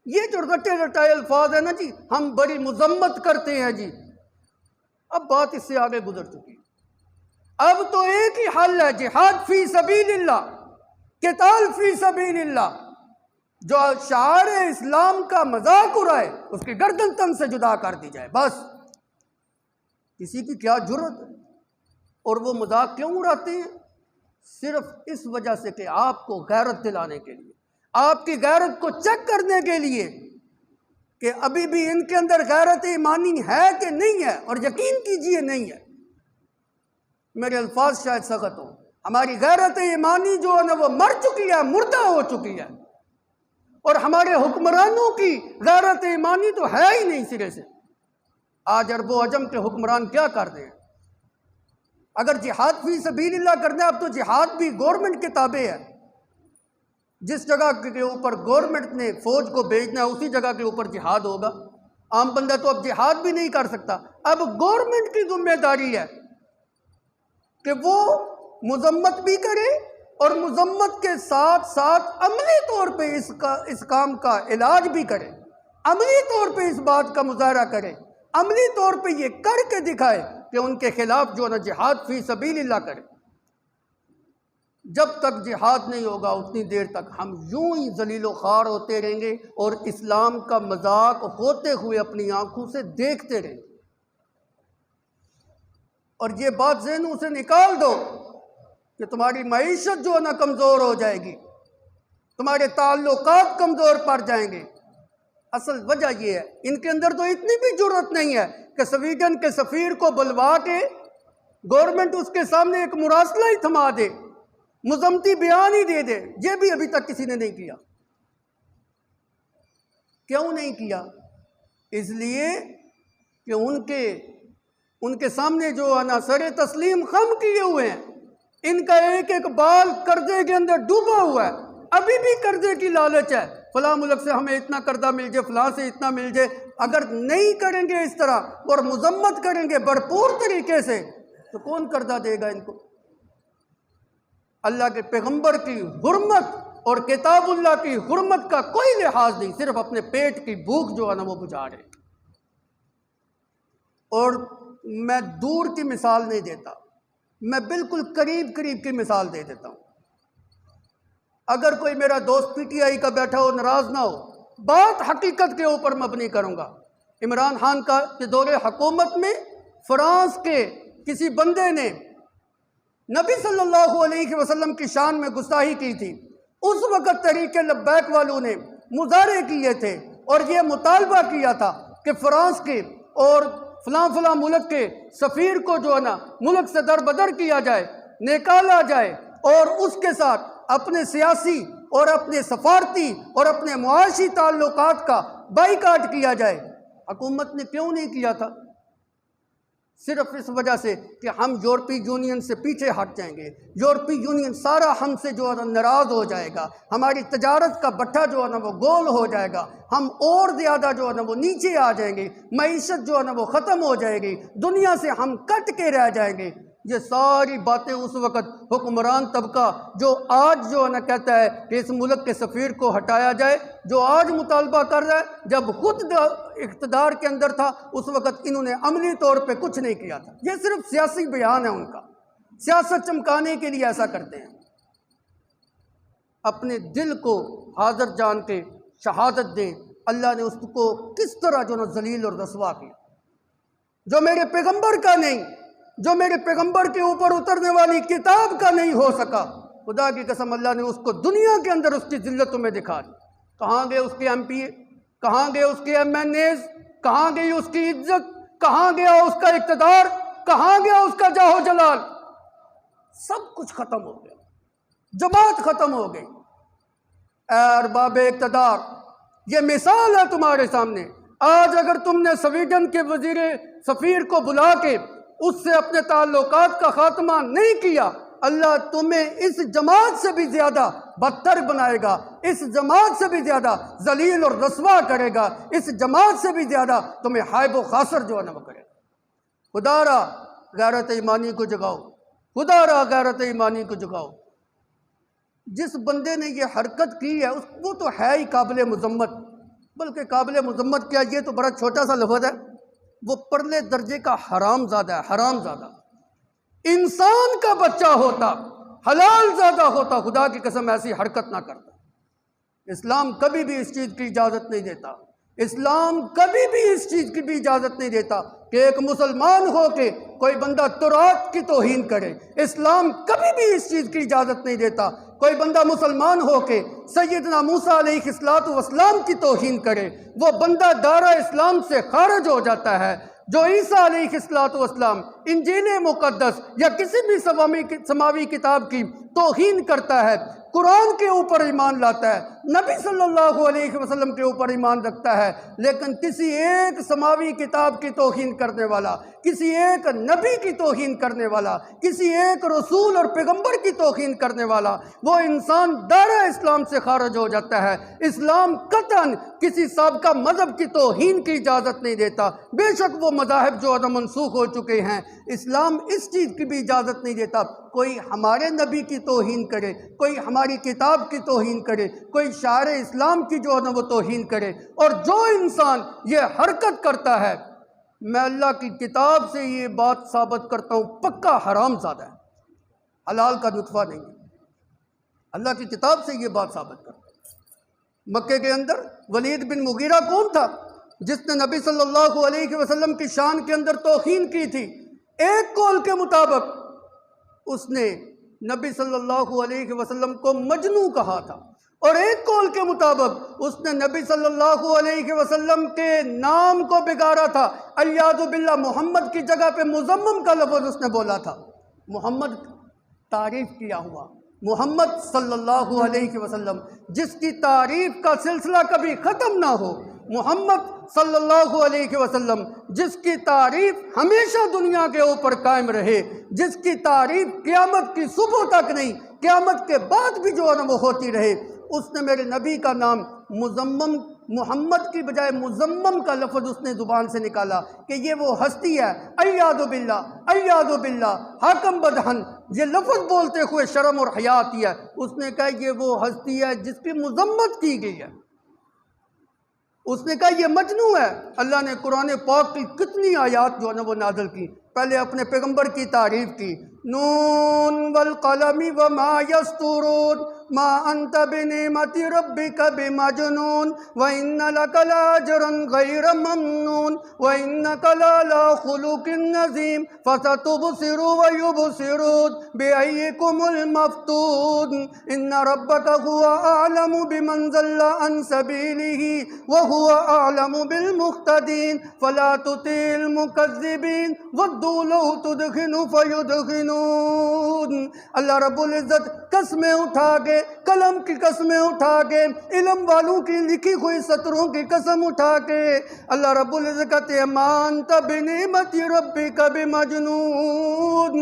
یہ جو رٹے رٹائے الفاظ ہیں نا جی، ہم بڑی مذمت کرتے ہیں جی، اب بات اس سے آگے گزر چکی ہے۔ اب تو ایک ہی حل ہے، جہاد فی سبیل اللہ، قتال فی سبیل اللہ۔ جو شعار اسلام کا مذاق اڑائے اس کی گردن تن سے جدا کر دی جائے، بس۔ کسی کی کیا جرأت ہے؟ اور وہ مذاق کیوں اڑاتے ہیں؟ صرف اس وجہ سے کہ آپ کو غیرت دلانے کے لیے، آپ کی غیرت کو چیک کرنے کے لیے کہ ابھی بھی ان کے اندر غیرت ایمانی ہے کہ نہیں ہے، اور یقین کیجئے نہیں ہے۔ میرے الفاظ شاید سخت ہوں، ہماری غیرت ایمانی جو ہے نا وہ مر چکی ہے، مردہ ہو چکی ہے، اور ہمارے حکمرانوں کی غیرت ایمانی تو ہے ہی نہیں سرے سے۔ آج عرب و عجم کے حکمران کیا کر رہے ہیں؟ اگر جہاد فی سبیل اللہ کرنا ہے، اب تو جہاد بھی گورنمنٹ کے تابع ہے۔ جس جگہ کے اوپر گورنمنٹ نے فوج کو بھیجنا ہے اسی جگہ کے اوپر جہاد ہوگا۔ عام بندہ تو اب جہاد بھی نہیں کر سکتا۔ اب گورنمنٹ کی ذمہ داری ہے کہ وہ مذمت بھی کرے اور مذمت کے ساتھ ساتھ عملی طور پہ اس کام کا علاج بھی کرے، عملی طور پہ اس بات کا مظاہرہ کرے، عملی طور پہ یہ کر کے دکھائے کہ ان کے خلاف جو ہے نا جہاد فی سبیل اللہ کرے۔ جب تک جہاد نہیں ہوگا اتنی دیر تک ہم یوں ہی ذلیل و خوار ہوتے رہیں گے اور اسلام کا مذاق ہوتے ہوئے اپنی آنکھوں سے دیکھتے رہیں گے۔ اور یہ بات ذہنوں سے نکال دو کہ تمہاری معیشت جو ہے نا کمزور ہو جائے گی، تمہارے تعلقات کمزور پڑ جائیں گے۔ اصل وجہ یہ ہے، ان کے اندر تو اتنی بھی جرأت نہیں ہے کہ سویڈن کے سفیر کو بلوا کے گورنمنٹ اس کے سامنے ایک مراسلہ ہی تھما دے، مذمتی بیان ہی دے دے۔ یہ بھی ابھی تک کسی نے نہیں کیا۔ کیوں نہیں کیا؟ اس لیے کہ ان کے سامنے جو ہے نا سر تسلیم خم کیے ہوئے ہیں، ان کا ایک ایک بال قرضے کے اندر ڈوبا ہوا ہے، ابھی بھی قرضے کی لالچ ہے، فلاں ملک سے ہمیں اتنا قرضہ مل جائے، فلاں سے اتنا مل جائے۔ اگر نہیں کریں گے اس طرح اور مذمت کریں گے بھرپور طریقے سے تو کون قرضہ دے گا ان کو؟ اللہ کے پیغمبر کی حرمت اور کتاب اللہ کی حرمت کا کوئی لحاظ نہیں، صرف اپنے پیٹ کی بھوک جو ہے نا وہ بجھا رہے۔ اور میں دور کی مثال نہیں دیتا، میں بالکل قریب کی مثال دے دیتا ہوں۔ اگر کوئی میرا دوست پی ٹی آئی کا بیٹھا ہو ناراض نہ ہو، بات حقیقت کے اوپر مبنی کروں گا۔ عمران خان کے دور حکومت میں فرانس کے کسی بندے نے نبی صلی اللہ علیہ وسلم کی شان میں گستاخی کی تھی۔ اس وقت تحریک لبیک والوں نے مظاہرے کیے تھے اور یہ مطالبہ کیا تھا کہ فرانس کے اور فلاں ملک کے سفیر کو جو ہے نا ملک سے دربدر کیا جائے، نکالا جائے، اور اس کے ساتھ اپنے سیاسی اور اپنے سفارتی اور اپنے معاشی تعلقات کا بائیکاٹ کیا جائے۔ حکومت نے کیوں نہیں کیا تھا؟ صرف اس وجہ سے کہ ہم یورپی یونین سے پیچھے ہٹ جائیں گے، یورپی یونین سارا ہم سے جو ہے نا ناراض ہو جائے گا، ہماری تجارت کا بٹھا جو ہے نا وہ گول ہو جائے گا، ہم اور زیادہ جو ہے نا وہ نیچے آ جائیں گے، معیشت جو ہے نا وہ ختم ہو جائے گی، دنیا سے ہم کٹ کے رہ جائیں گے۔ یہ ساری باتیں اس وقت حکمران طبقہ جو آج جو ہے نا کہتا ہے کہ اس ملک کے سفیر کو ہٹایا جائے، جو آج مطالبہ کر رہا ہے، جب خود اقتدار کے اندر تھا اس وقت انہوں نے عملی طور پہ کچھ نہیں کیا تھا۔ یہ صرف سیاسی بیان ہے ان کا، سیاست چمکانے کے لیے ایسا کرتے ہیں۔ اپنے دل کو حاضر جان کے شہادت دیں، اللہ نے اس کو کس طرح جو نا ذلیل اور رسوا کیا، جو میرے پیغمبر کا نہیں، جو میرے پیغمبر کے اوپر اترنے والی کتاب کا نہیں ہو سکا۔ خدا کی قسم اللہ نے اس کو دنیا کے اندر اس کی ذلتوں میں دکھا دی۔ کہاں گئے اس کے ایم پی اے، کہاں گئے اس کے ایم این ایز، کہاں گئی اس کی عزت، کہاں گیا اس کا اقتدار، کہاں گیا اس کا جاہ و جلال؟ سب کچھ ختم ہو گیا، جماعت ختم ہو گئی۔ اے ارباب اقتدار، یہ مثال ہے تمہارے سامنے۔ آج اگر تم نے سویڈن کے وزیر سفیر کو بلا کے اس سے اپنے تعلقات کا خاتمہ نہیں کیا، اللہ تمہیں اس جماعت سے بھی زیادہ بدتر بنائے گا، اس جماعت سے بھی زیادہ ذلیل اور رسوا کرے گا، اس جماعت سے بھی زیادہ تمہیں حائب و خاسر جو ہے نا وہ کرے گا۔ خدا را غیرت ایمانی کو جگاؤ، خدا را غیرت ایمانی کو جگاؤ۔ جس بندے نے یہ حرکت کی ہے وہ تو ہے ہی قابل مذمت، بلکہ قابل مذمت کیا، یہ تو بڑا چھوٹا سا لفظ ہے، وہ پرلے درجے کا حرام زادہ ہے، حرام زادہ۔ انسان کا بچہ ہوتا، حلال زادہ ہوتا، خدا کی قسم ایسی حرکت نہ کرتا۔ اسلام کبھی بھی اس چیز کی اجازت نہیں دیتا، اسلام کبھی بھی اس چیز کی بھی اجازت نہیں دیتا کہ ایک مسلمان ہو کے کوئی بندہ تورات کی توہین کرے۔ اسلام کبھی بھی اس چیز کی اجازت نہیں دیتا کوئی بندہ مسلمان ہو کے سیدنا موسیٰ علیہ السلام کی توہین کرے۔ وہ بندہ دائرہ اسلام سے خارج ہو جاتا ہے۔ جو عیسیٰ علیہ السلام انجیل مقدس یا کسی بھی سماوی کتاب کی توہین کرتا ہے، قرآن کے اوپر ایمان لاتا ہے، نبی صلی اللہ علیہ وسلم کے اوپر ایمان رکھتا ہے، لیکن کسی ایک سماوی کتاب کی توہین کرنے والا، کسی ایک نبی کی توہین کرنے والا، کسی ایک رسول اور پیغمبر کی توہین کرنے والا، وہ انسان دائرہ اسلام سے خارج ہو جاتا ہے۔ اسلام قطعاً کسی سابقہ مذہب کی توہین کی اجازت نہیں دیتا، بے شک وہ مذاہب جو منسوخ ہو چکے ہیں۔ اسلام اس چیز کی بھی اجازت نہیں دیتا کوئی ہمارے نبی کی توہین کرے، کوئی ہماری کتاب کی توہین کرے، کوئی شاعر اسلام کی جو ہے نا وہ توہین کرے۔ اور جو انسان یہ حرکت کرتا ہے، میں اللہ کی کتاب سے یہ بات ثابت کرتا ہوں، پکا حرام زادہ ہے، حلال کا نطفہ نہیں ہے۔ اللہ کی کتاب سے یہ بات ثابت کرتا ہوں۔ مکے کے اندر ولید بن مغیرہ کون تھا جس نے نبی صلی اللہ علیہ وسلم کی شان کے اندر توہین کی تھی؟ ایک قول کے مطابق اس نے نبی صلی اللہ علیہ وسلم کو مجنوں کہا تھا، اور ایک قول کے مطابق اس نے نبی صلی اللہ علیہ وسلم کے نام کو بگاڑا تھا۔ الیاذ باللہ، محمد کی جگہ پہ مزمم کا لفظ اس نے بولا تھا۔ محمد تعریف کیا ہوا، محمد صلی اللہ علیہ وسلم جس کی تعریف کا سلسلہ کبھی ختم نہ ہو، محمد صلی اللہ علیہ وسلم جس کی تعریف ہمیشہ دنیا کے اوپر قائم رہے، جس کی تعریف قیامت کی صبح تک نہیں، قیامت کے بعد بھی جو ہے نا وہ ہوتی رہے، اس نے میرے نبی کا نام مزمم، محمد کی بجائے مزمم کا لفظ اس نے زبان سے نکالا کہ یہ وہ ہستی ہے۔ الیاذ باللہ، الیاذ باللہ، حاکم بدہن یہ لفظ بولتے ہوئے شرم اور حیا آتی ہے۔ اس نے کہا یہ وہ ہستی ہے جس کی مذمت کی گئی ہے، اس نے کہا یہ مجنوں ہے۔ اللہ نے قرآن پاک کی کتنی آیات جو ہے نا وہ نازل کی، پہلے اپنے پیغمبر کی تعریف کی، نون والقلم وما یسطرون ما انت بنعمت ربک بمجنون وان لک لاجرا غیر ممنون وانک لعلی خلق عظیم فستبصر ویبصرون بأیکم المفتون ان ربک هو اعلم بمن ضل عن سبیلہ وهو اعلم بالمهتدین فلا تطع المکذبین ودوا لو تدخن فیدخنون۔ اللہ رب العزت قسمیں اٹھا کے، قلم کی قسمیں اٹھا کے، علم والوں کی لکھی ہوئی سطروں کی قسم اٹھا کے اللہ رب العزت کہتے ہیں ما انت بنعمت ربک بمجنون،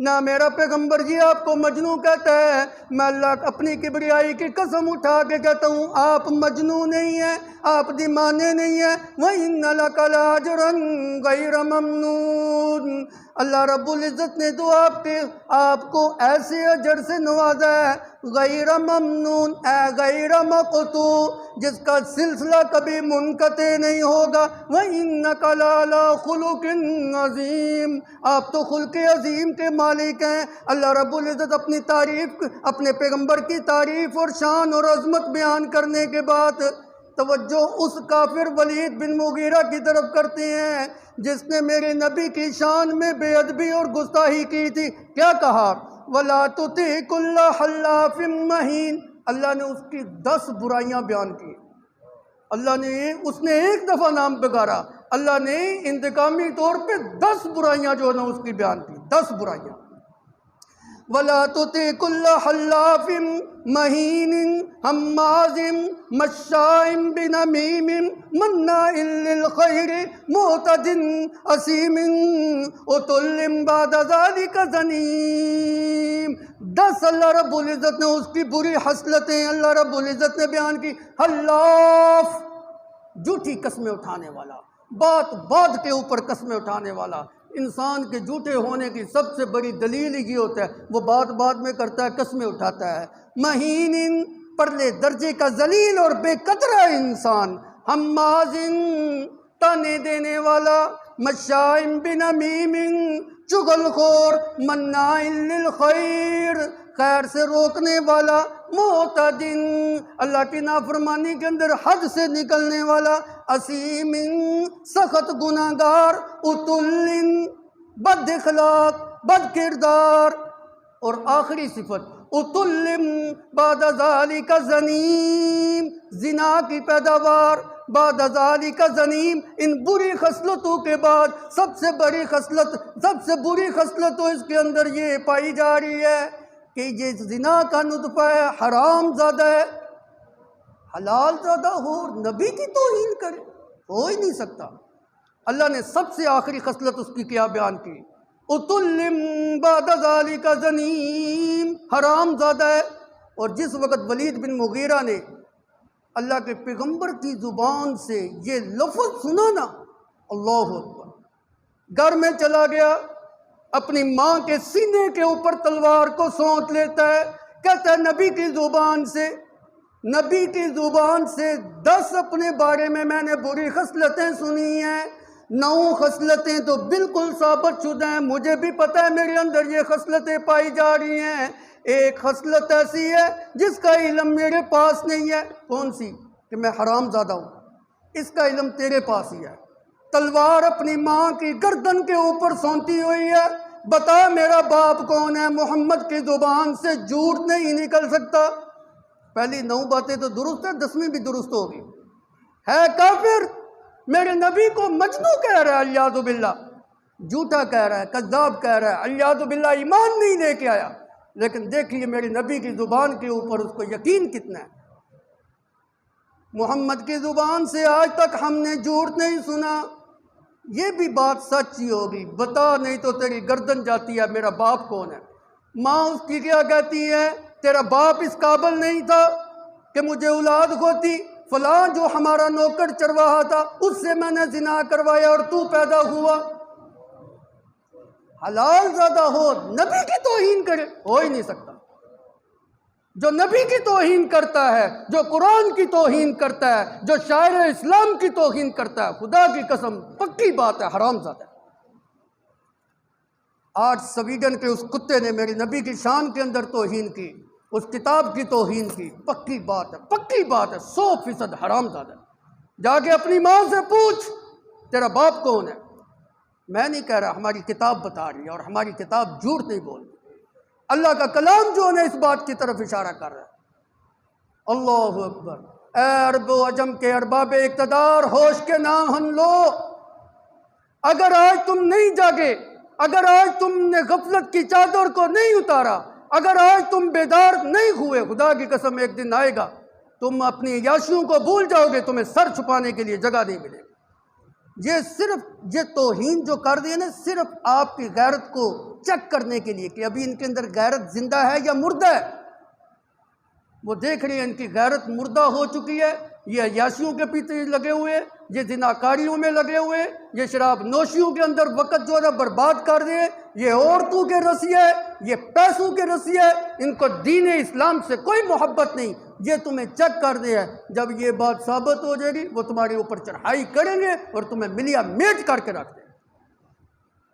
نہ میرا پیغمبر جی آپ کو مجنون کہتا ہے، میں اللہ اپنی کبریائی کی قسم اٹھا کے کہتا ہوں آپ مجنون نہیں ہیں، آپ دیوانے نہیں ہیں۔ وَإِنَّ لَكَ لَأَجْرًا غَيْرَ مَمْنُونٍ، اللہ رب العزت نے تو آپ کو ایسے اجر سے نوازا ہے، غیر ممنون اے غیر مقطوع، جس کا سلسلہ کبھی منقطع نہیں ہوگا۔ وَإِنَّكَ لَعَلَىٰ خُلُقٍ عَظِيمٍ، آپ تو خلق عظیم کے مالک ہیں۔ اللہ رب العزت اپنی تعریف، اپنے پیغمبر کی تعریف اور شان اور عظمت بیان کرنے کے بعد توجہ اس کافر ولید بن مغیرہ کی طرف کرتے ہیں جس نے میرے نبی کی شان میں بے ادبی اور گستاخی کی تھی۔ کیا کہا؟ وَلَا تُطِعْ كُلَّ حَلَّافٍ مَّهِينٍ، اللہ نے اس کی 10 برائیاں بیان کی۔ اس نے ایک دفعہ نام بگاڑا، اللہ نے انتقامی طور پہ 10 برائیاں جو ہے نا اس کی بیان کی، 10 برائیاں۔ ولا تطع كل حلاف مهين هماز مشاء بنميم مناع للخير معتد أثيم عتل بعد ذلك زنيم۔ 10 اللہ رب العزت نے اس کی بری خصلتیں اللہ رب العزت نے بیان کی۔ حلاف، جھوٹی قسمیں اٹھانے والا، بات کے اوپر قسمیں اٹھانے والا۔ انسان کے جھوٹے ہونے کی سب سے بڑی دلیل یہ ہوتا ہے وہ بات میں کرتا ہے، قسمیں اٹھاتا ہے۔ مہین، پرلے درجے کا ذلیل اور بے قدر انسان۔ ہماز، تانے دینے والا۔ مشاء بنمیم، چغل خور۔ مناع للخیر، خیر سے روکنے والا۔ معتد، اللہ کی نافرمانی کے اندر حد سے نکلنے والا۔ اثیم، سخت گناہگار۔ عتل، بد اخلاق، بد کردار۔ اور آخری صفت عتل بعد ذالک زنیم، زنا کی پیداوار۔ بعد ذالک زنیم، ان بری خصلتوں کے بعد سب سے بری خصلت تو اس کے اندر یہ پائی جا رہی ہے کہ یہ زنا کا نطفہ ہے، حرام زادہ ہے۔ حلال زادہ ہو نبی کی توہین کرے، ہو ہی نہیں سکتا۔ اللہ نے سب سے آخری خصلت اس کی کیا بیان کی؟ عتل بعد ذالک زنیم، حرام زادہ ہے۔ اور جس وقت ولید بن مغیرہ نے اللہ کے پیغمبر کی زبان سے یہ لفظ سنا نا، اللہ اکبر، گھر میں چلا گیا، اپنی ماں کے سینے کے اوپر تلوار کو سونت لیتا ہے، کہتا ہے نبی کی زبان سے 10 اپنے بارے میں نے بری خصلتیں سنی ہیں، 9 خصلتیں تو بالکل ثابت شدہ ہیں، مجھے بھی پتہ ہے میرے اندر یہ خصلتیں پائی جا رہی ہیں۔ ایک خصلت ایسی ہے جس کا علم میرے پاس نہیں ہے۔ کون سی؟ کہ میں حرام زادہ ہوں، اس کا علم تیرے پاس ہی ہے۔ تلوار اپنی ماں کی گردن کے اوپر سونتی ہوئی ہے، بتا میرا باپ کون ہے؟ محمد کی زبان سے جھوٹ نہیں نکل سکتا۔ پہلی 9 باتیں تو درست ہے، 10ویں بھی درست ہوگی۔ ہے کافر، میرے نبی کو مجنون کہہ رہا ہے، الیاذ باللہ، جھوٹا کہہ رہا ہے، کذاب کہہ رہا ہے، الیاذ باللہ، ایمان نہیں لے کے آیا۔ لیکن دیکھیے میرے نبی کی زبان کے اوپر اس کو یقین کتنا ہے۔ محمد کی زبان سے آج تک ہم نے جھوٹ نہیں سنا، یہ بھی بات سچ ہی ہوگی، بتا نہیں تو تیری گردن جاتی ہے، میرا باپ کون ہے؟ ماں اس کی کیا کہتی ہے؟ تیرا باپ اس قابل نہیں تھا کہ مجھے اولاد ہوتی، فلاں جو ہمارا نوکر چرواہا تھا اس سے میں نے زنا کروایا اور تو پیدا ہوا۔ حلال زادہ ہو نبی کی توہین کرے، ہو ہی نہیں سکتا۔ جو نبی کی توہین کرتا ہے، جو قرآن کی توہین کرتا ہے، جو شاعر اسلام کی توہین کرتا ہے، خدا کی قسم پکی بات ہے حرام زادہ ہے۔ آج سویڈن کے اس کتے نے میری نبی کی شان کے اندر توہین کی، اس کتاب کی توہین کی، پکی بات ہے 100% حرام زادہ ہے۔ جا کے اپنی ماں سے پوچھ تیرا باپ کون ہے؟ میں نہیں کہہ رہا، ہماری کتاب بتا رہی ہے، اور ہماری کتاب جھوٹ نہیں بول رہی۔ اللہ کا کلام جو ہے اس بات کی طرف اشارہ کر رہا ہے۔ اللہ اکبر۔ اے عرب و عجم کے ارباب اقتدار، ہوش کے ناخن لو۔ اگر آج تم نہیں جاگے، اگر آج تم نے غفلت کی چادر کو نہیں اتارا، اگر آج تم بیدار نہیں ہوئے، خدا کی قسم ایک دن آئے گا تم اپنی عیاشیوں کو بھول جاؤ گے، تمہیں سر چھپانے کے لیے جگہ نہیں ملے گی۔ یہ توہین جو کر دی ہے نا، صرف آپ کی غیرت کو چیک کرنے کے لیے کہ ابھی ان کے اندر غیرت زندہ ہے یا مردہ ہے۔ وہ دیکھ رہے ہیں ان کی غیرت مردہ ہو چکی ہے، یہ عیاشیوں کے پیچھے لگے ہوئے، یہ زناکاریوں میں لگے ہوئے، یہ شراب نوشیوں کے اندر وقت جو ہے برباد کر دے، یہ عورتوں کے رسیے، یہ پیسوں کے رسیے، ان کو دین اسلام سے کوئی محبت نہیں۔ یہ تمہیں چیک کر دیا ہے، جب یہ بات ثابت ہو جائے گی وہ تمہارے اوپر چڑھائی کریں گے اور تمہیں ملیا میٹ کر کے رکھ دیں گے۔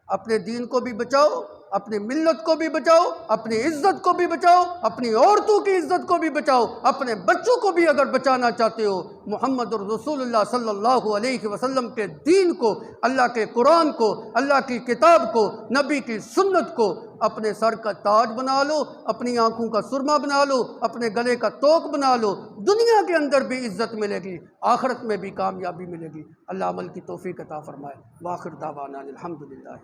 اپنے دین کو بھی بچاؤ، اپنی ملت کو بھی بچاؤ، اپنی عزت کو بھی بچاؤ، اپنی عورتوں کی عزت کو بھی بچاؤ، اپنے بچوں کو بھی اگر بچانا چاہتے ہو، محمد رسول اللہ صلی اللہ علیہ وسلم کے دین کو، اللہ کے قرآن کو، اللہ کی کتاب کو، نبی کی سنت کو اپنے سر کا تاج بنا لو، اپنی آنکھوں کا سرما بنا لو، اپنے گلے کا توق بنا لو۔ دنیا کے اندر بھی عزت ملے گی، آخرت میں بھی کامیابی ملے گی۔ اللہ عمل کی توفیق عطا فرمائے۔ وآخر دعوانا الحمدللہ۔